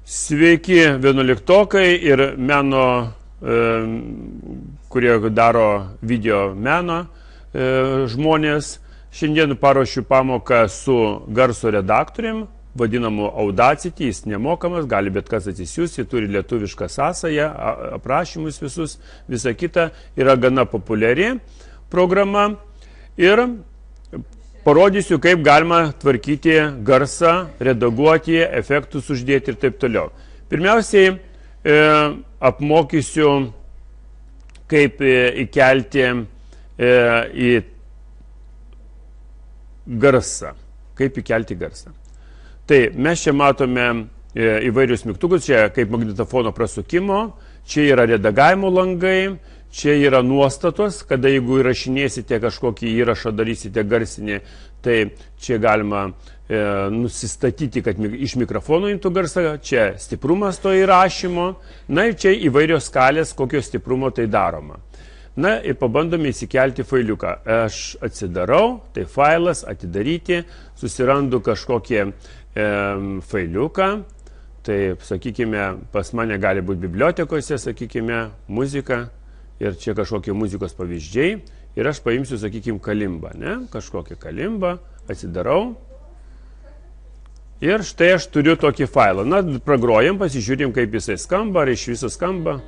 Sveiki 11-okai ir meno, kurie daro video meną žmonės. Šiandien paruošiu pamoką su garso redaktorium, vadinamu Audacity, jis nemokamas, gali bet kas atsisiųsti, turi lietuvišką sąsają, aprašymus visus, visa kita, yra gana populiari programa ir parodysiu, kaip galima tvarkyti garsą, redaguoti, efektus uždėti ir taip toliau. Pirmiausiai apmokysiu, kaip įkelti į garsą. Kaip įkelti garsą. Tai mes čia matome įvairius mygtukus, čia kaip magnetofono prasukimo, čia yra redagavimo langai, čia yra nuostatos, kada jeigu įrašinėsite kažkokį įrašą, darysite garsinį, tai čia galima nusistatyti, kad iš mikrofono imtų garsą, čia stiprumas to įrašymo, na ir čia įvairios skalės, kokio stiprumo tai daroma. Na ir pabandome įsikelti failiuką. Aš atsidarau, tai failas, atidaryti, susirandu kažkokį failiuką. Tai, sakykime, pas mane gali būti bibliotekose, sakykime, muzika. Ir čia kažkokie muzikos pavyzdžiai. Ir aš paimsiu, sakykime, kalimbą, ne? Kažkokį kalimbą, atsidarau. Ir štai aš turiu tokį failą. Na, pragrojam, pasižiūrim, kaip jisai skamba, ar iš viso skamba.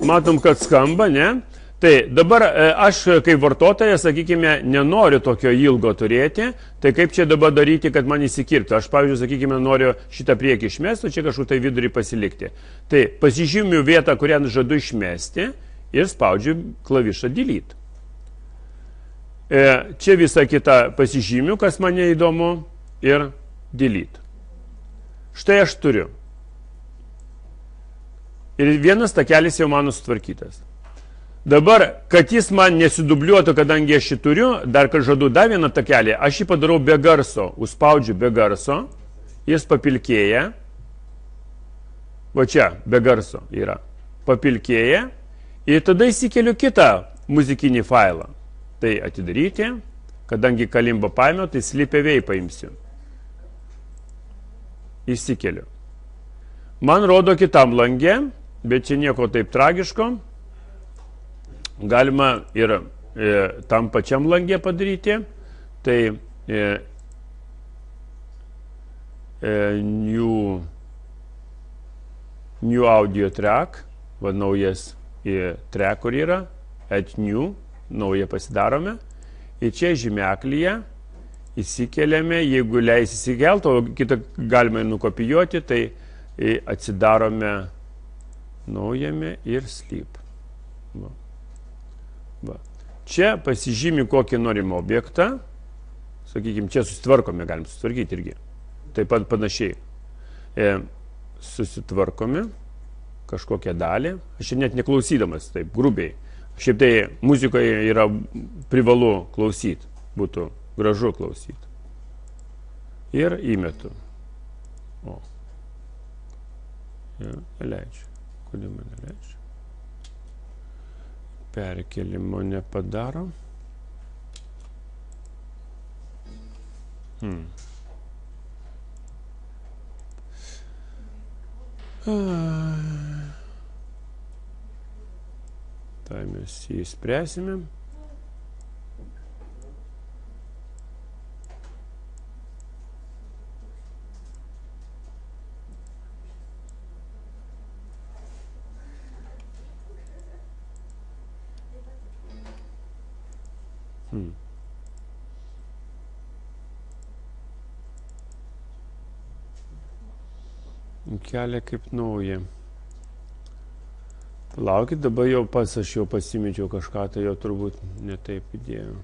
Matom, kad skamba, ne? Tai dabar aš kaip vartotojas, sakykime, nenoriu tokio ilgo turėti, tai kaip čia dabar daryti, kad man įsikirptų. Aš, pavyzdžiui, sakykime, noriu šitą priekį išmesti, čia kažkur tai vidurį pasilikti. Tai pasižymiu vietą, kurią žadu išmesti ir spaudžiu klavišą delete. Čia visą kitą pasižymiu, kas man neįdomu, ir delete. Štai aš turiu. Ir vienas takelis jau mano sutvarkytas. Dabar, kad jis man nesidubliuotų, kadangi aš jį turiu, dar kad žadu dar vieną takelį, aš jį padarau be garso, užspaudžiu be garso, jis papilkėja, va čia, be garso yra, papilkėja, ir tada įsikeliu kitą muzikinį failą. Tai atidaryti, kadangi kalimbą paėmiau, tai slipevei paimsiu. Įsikeliu. Man rodo kitam langė, bet čia nieko taip tragiško. Galima ir tam pačiam langė padaryti. Tai new audio track, va naujas track, kur yra, add new, naują pasidarome. Ir čia žymeklyje įsikeliame, jeigu leis įsikelt, o kitą galima nukopijuoti, tai atsidarome naujame ir sleep. Va. Va. Čia pasižymi kokį norim objektą. Sakykime, čia susitvarkome, galim susitvarkyti irgi. Taip pat panašiai. Susitvarkome kažkokią dalį. Aš čia net neklausydamas, taip grubiai. Šiaip tai muzikoje yra privalu klausyti. Būtų gražu klausyti. Ir įmetu. O. Ja, leidžiu. Kodėl man neleidžia? Perkelimo nepadaro. Tai mes jį spręsime. Kelia kaip nauja. Palaukit, dabar jau aš jau pasimečiau kažką, tai jau turbūt netaip įdėjau.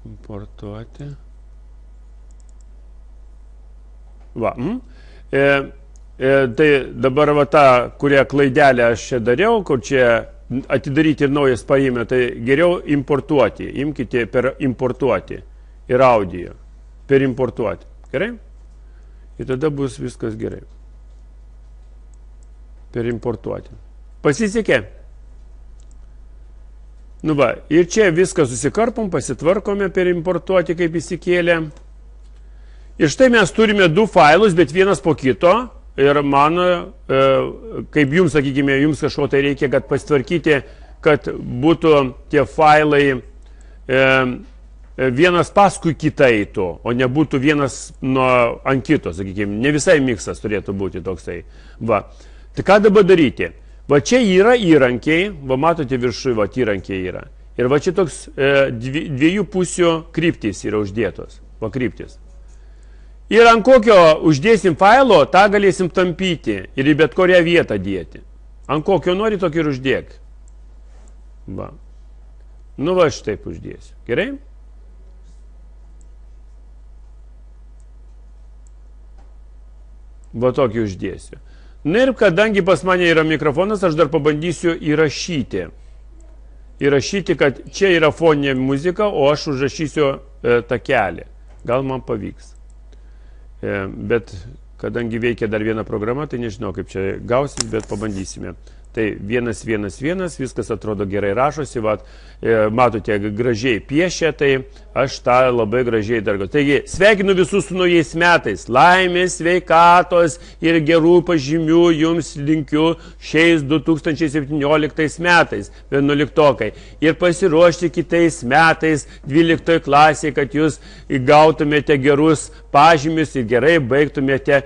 Importuoti. Va. Tai dabar va tą, kurią klaidelę aš čia dariau, kur čia atidaryti ir naujas paėmė, tai geriau importuoti. Imkite per importuoti ir audio. Per importuoti. Gerai? Ir tada bus viskas gerai. Per importuoti. Pasisekė? Nu va, ir čia viską susikarpom, pasitvarkome per importuoti, kaip įsikėlė. Ir štai mes turime du failus, bet vienas po kito. Ir man, kaip jums, sakykime, jums kažko tai reikia, kad pasitvarkyti, kad būtų tie failai vienas paskui kitą eitų, o nebūtų vienas ant kito, sakykime. Ne visai miksas turėtų būti toksai. Va. Tai ką dabar daryti? Va čia yra įrankiai, va matote viršui, va įrankiai yra. Ir va čia toks dviejų pusių kryptys yra uždėtos. Va kryptys. Ir ant kokio uždėsim failo, tą galėsim tampyti ir į bet kurią vietą dėti. Ant kokio nori, tokį ir uždėk. Va. Nu va, aš taip uždėsiu. Gerai? Va tokį uždėsiu. Na ir kadangi pas mane yra mikrofonas, aš dar pabandysiu įrašyti. Įrašyti, kad čia yra foninė muzika, o aš užrašysiu takelį. Gal man pavyks. Bet kadangi veikia dar viena programa, tai nežinau, kaip čia gausis, bet pabandysime. Tai 111, viskas atrodo gerai rašosi, vat, matote, gražiai piešia, tai aš tą labai gražiai darau. Taigi, sveikinu visus su naujais metais, laimės, sveikatos ir gerų pažymių jums linkiu šiais 2017 metais, 11-okai. Ir pasiruošti kitais metais, 12 klasėje, kad jūs gautumėte gerus pažymius ir gerai baigtumėte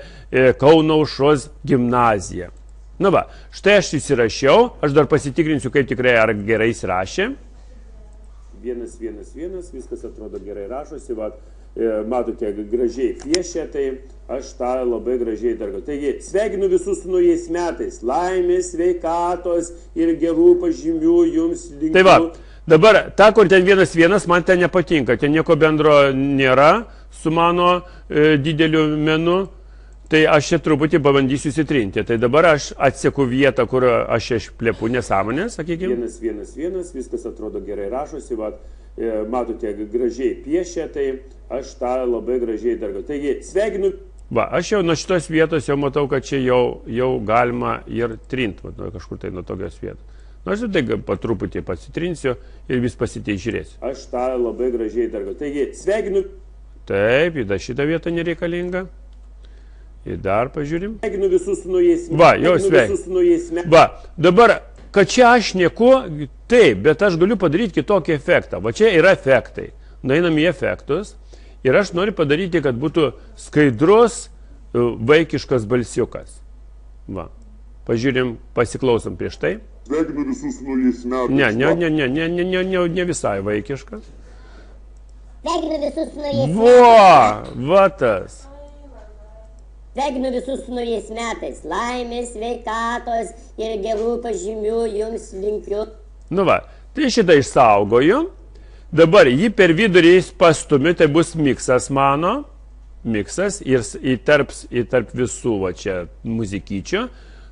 Kauno Aušros gimnaziją. Na va, štai aš įsirašiau, aš dar pasitikrinsiu, kaip tikrai ar gerai įsirašė. 111, viskas atrodo gerai rašosi, va, matote, gražiai piešia, tai aš tą labai gražiai darau. Taigi, sveikinu visus su naujais metais, laimės, sveikatos ir gerų pažymių jums linkiu. Tai va, dabar, ta, kur ten 1-1, man ten nepatinka, ten nieko bendro nėra su mano dideliu menu. Tai aš čia truputį pabandysiu įsitrinti. Tai dabar aš atseku vietą, kur aš išplepu nesąmonės, sakykime. 111, viskas atrodo gerai rašosi, va, matote, gražiai piešia, tai aš tą labai gražiai darau. Taigi, sveikinu. Va, aš jau nuo šitos vietos jau matau, kad čia jau galima ir trinti, kažkur tai nuo tokios vietos. Na, aš tai patruputį pasitrinsiu ir vis pasitei žiūrėsiu. Aš tą labai gražiai darau. Taigi, sveikinu. Taip, į šitą vietą nereikalinga. Ir dar pažiūrim. Sveikinu visus su naujais metais. Va, jau sveikinu. Va, dabar, kad čia aš nieko, taip, bet aš galiu padaryti kitokį efektą. Va, čia yra efektai. Nueinam į efektus. Ir aš noriu padaryti, kad būtų skaidrus vaikiškas balsiukas. Va, pažiūrim, pasiklausom prieš tai. Sveikinu visus su naujais metais. Ne visai vaikiškas. Sveikinu visus su naujais metais. Va tas. Sveikinu visus su naujais metais, laimės, sveikatos ir gerų pažymių jums linkiu. Nu va, tai šitą išsaugoju. Dabar jį per vidurį pastumiu, tai bus miksas mano. Miksas ir įtarp visų va čia muzikyčių.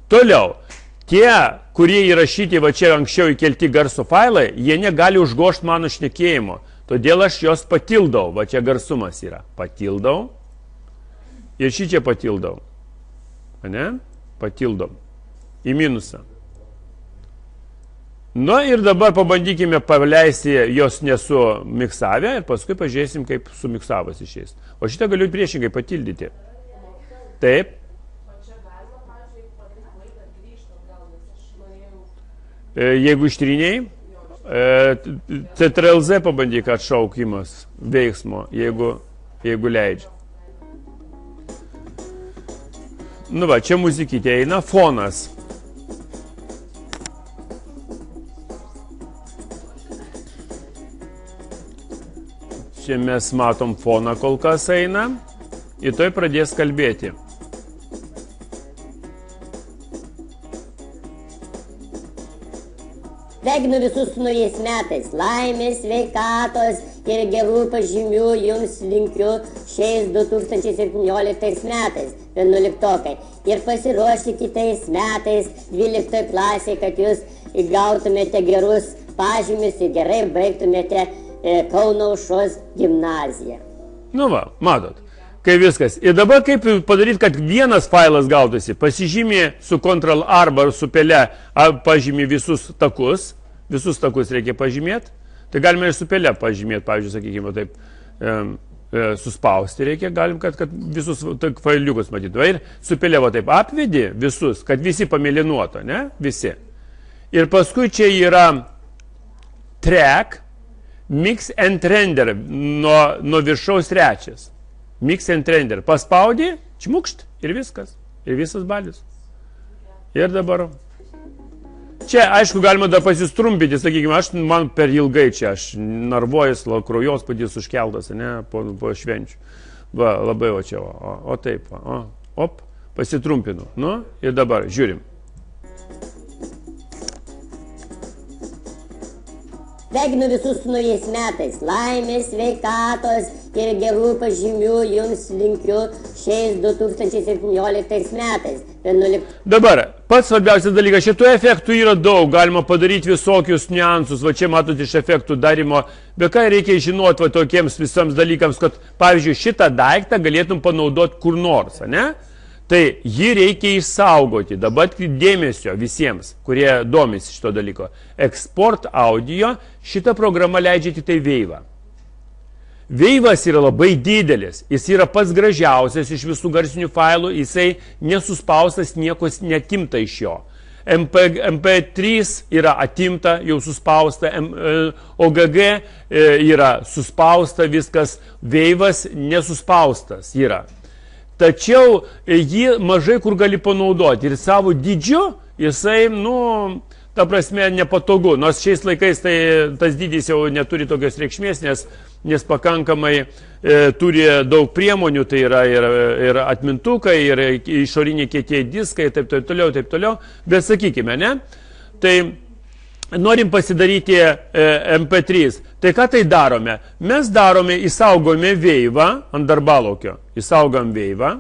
Toliau, tie, kurie įrašyti va čia anksčiau įkelti garso failai, jie negali užgošti mano šnekėjimo. Todėl aš jos patildau, va čia garsumas yra. Patildau. Ir šį čia patildau. Ne? Patildom. Į minusą. Nu ir dabar pabandykime paleisti jos nesumiksavę ir paskui pažiūrėsim, kaip sumiksavas išės. O šitą galiu priešingai patildyti. Taip. Jeigu ištryniai, CTRL-Z pabandyk atšaukimas veiksmo, jeigu leidžia. Nu va, čia muzikytė eina, fonas. Čia mes matom foną kol kas eina. Ir toj pradės kalbėti. Sveikinu visus su naujais metais, laimės, sveikatos ir gerų pažymių jums linkiu šiais 2017 metais, 11-okai. Ir pasiruošti kitais metais, 12 klasėje, kad jūs gautumėte gerus pažymius ir gerai baigtumėte Kauno Aušros gimnaziją. Nu va, matot, kaip viskas. Ir dabar kaip padaryti, kad vienas failas gautųsi, pasižymė su Ctrl arba su pele, pažymė visus takus reikia pažymėti, tai galime ir su pele pažymėti, pavyzdžiui, sakykime taip, suspausti reikia, galim, kad visus failiukus matytų. Ir supelė va taip apvedi visus, kad visi pamėlynuoto, ne? Visi. Ir paskui čia yra track, mix and render, nuo viršaus trečias. Mix and render. Paspaudi, čmukšt ir viskas. Ir visas balis. Ir dabar... Čia, aišku, galima dar pasistrumpyti, sakykime, man per ilgai čia, aš narvojas, kraujospūdis užkeltas, ne, po švenčių. Va, labai va čia, o taip, op, pasitrumpinu. Nu, ir dabar, žiūrim. Sveikinu visus su naujais metais. Laimės, sveikatos ir gerų pažymių jums linkiu šiais 2017 metais. Dabar, pats svarbiausias dalykas, šitų efektų yra daug, galima padaryti visokius niuansus, va čia matot iš efektų darimo, bet ką reikia žinoti va tokiems visams dalykams, kad, pavyzdžiui, šitą daiktą galėtum panaudoti kur nors, ne? Tai jį reikia išsaugoti. Dabar dėmesio visiems, kurie domisi šito dalyko. Export audio, šita programa leidžia tik tai Veivą. Veivas yra labai didelis, jis yra pats gražiausias iš visų garsinių failų, jisai nesuspaustas, nieko netimta iš jo. MP3 yra atimta, jau suspausta, OGG yra suspausta, viskas, Veivas nesuspaustas yra. Tačiau jį mažai kur gali panaudoti ir savo dydžiu jisai, nu, ta prasme, nepatogu. Nors šiais laikais tai tas dydis jau neturi tokios reikšmės, nes pakankamai turi daug priemonių, tai yra ir atmintukai, ir išoriniai kietieji diskai, taip toliau. Bet sakykime, ne? Tai norim pasidaryti MP3. Tai ką tai darome? Mes darome, įsaugome Veivą ant darbalaukio. Įsaugom Veivą.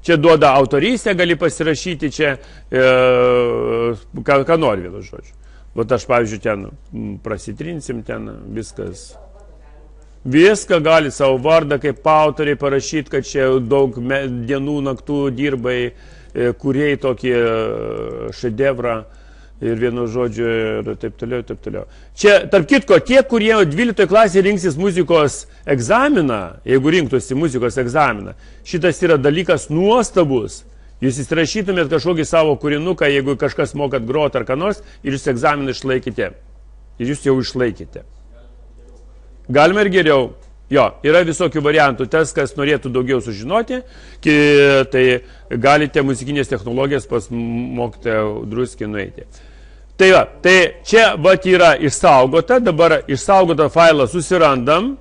Čia duoda autorystę, gali pasirašyti čia, ką nori vienu žodžiu. Vat aš, pavyzdžiui, ten prasitrinsim, ten viskas. Viską gali savo vardą kaip autoriai parašyti, kad čia daug dienų, naktų dirbai, kūrėjai tokį šedevrą. Ir vienu žodžiu, ir taip toliau. Čia, tarp kitko, tie, kurie 12 klasėje rinksis muzikos egzaminą, jeigu rinktųsi muzikos egzaminą, šitas yra dalykas nuostabus. Jūs įsirašytumėt kažkokį savo kūrinuką, jeigu kažkas mokat groti ar ką nors, ir jūs egzaminą išlaikite. Ir jūs jau išlaikite. Galima ir geriau. Jo, yra visokių variantų. Tas, kas norėtų daugiau sužinoti, tai galite muzikinės technologijas pas mokytoją druskį nueiti. Tai va, tai čia vat yra išsaugota, dabar išsaugotą failą susirandam.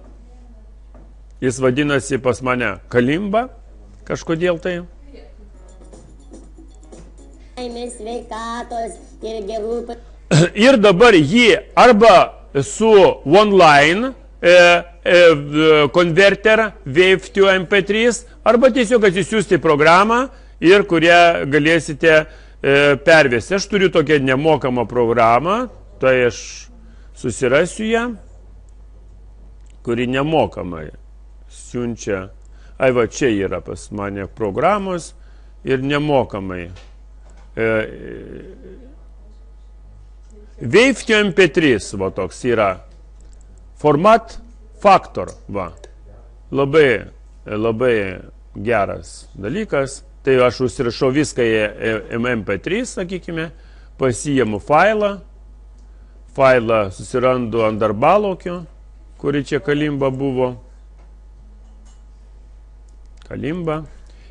Jis vadinasi pas mane Kalimba, kažkodėl tai. Ir dabar jį arba su OneLine konverter Wave to MP3 arba tiesiog atsisiųsti programą ir kurią galėsite pervesti. Aš turiu tokią nemokamą programą, tai aš susirasiu ją, kuri nemokamai siunčia. Ai va, čia yra pas mane programos ir nemokamai. Wave to MP3 va toks yra. Format Factor, va, labai geras dalykas, tai aš užsirašau viską į MP3, sakykime, pasiimu failą susirandu ant darbalaukio, kuri čia Kalimba buvo, Kalimba.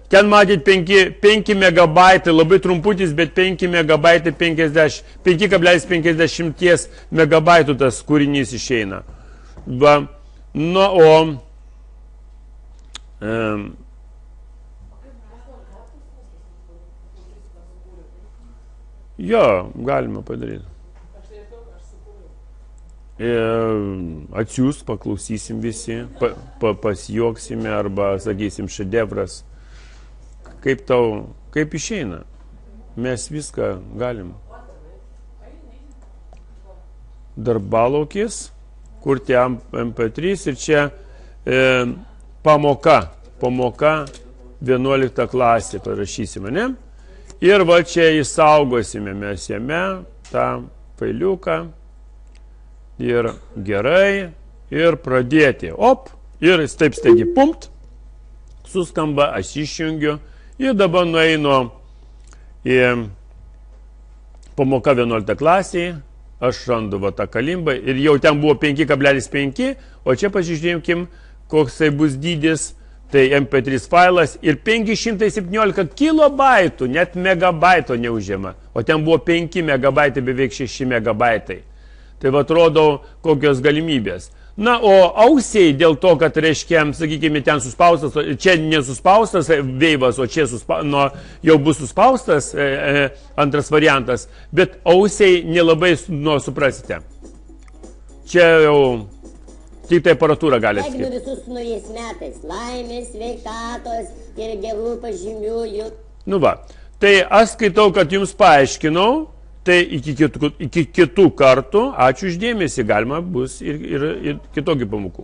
Ten matyt 5 megabaitai, labai trumputis, bet 5 megabaitai 5,50 megabaitų tas kūrinys išeina. Va, nu, jo, galima padaryti. Atsiūs, paklausysim visi, pasijuoksime arba, sakysim, šedevras. Kaip išeina? Mes viską galim. Darbalaukis, kurti MP3 ir čia pamoka 11 klasė parašysime, ne? Ir va čia įsaugosime mes jame tą failiuką ir gerai ir pradėti. Op, Ir jis taip staigi pumpt, suskamba, aš išjungiu ir dabar nueinu į pamoką 11 klasėje, aš randu va tą kalimbą ir jau ten buvo 5,5, o čia pasižiūrėkim, koks tai bus dydis, tai MP3 failas ir 517 kilobaitų, net megabaito neužima, o ten buvo 5 megabaitai, beveik 6 megabaitai. Tai va atrodo, kokios galimybės. Na, o ausiai dėl to, kad, reiškia, sakykime, ten suspaustas, čia nesuspaustas veivas, o čia jau bus suspaustas antras variantas, bet ausiai nelabai suprasite. Čia jau tik tai aparatūra gali atskirti. Sveikinu visus su naujais metais. Laimės, sveikatos ir gerų pažymių. Nu va, tai aš skaitau, kad jums paaiškinau. Tai iki kitų kartų, ačiū už dėmesį, galima bus ir kitokių pamokų.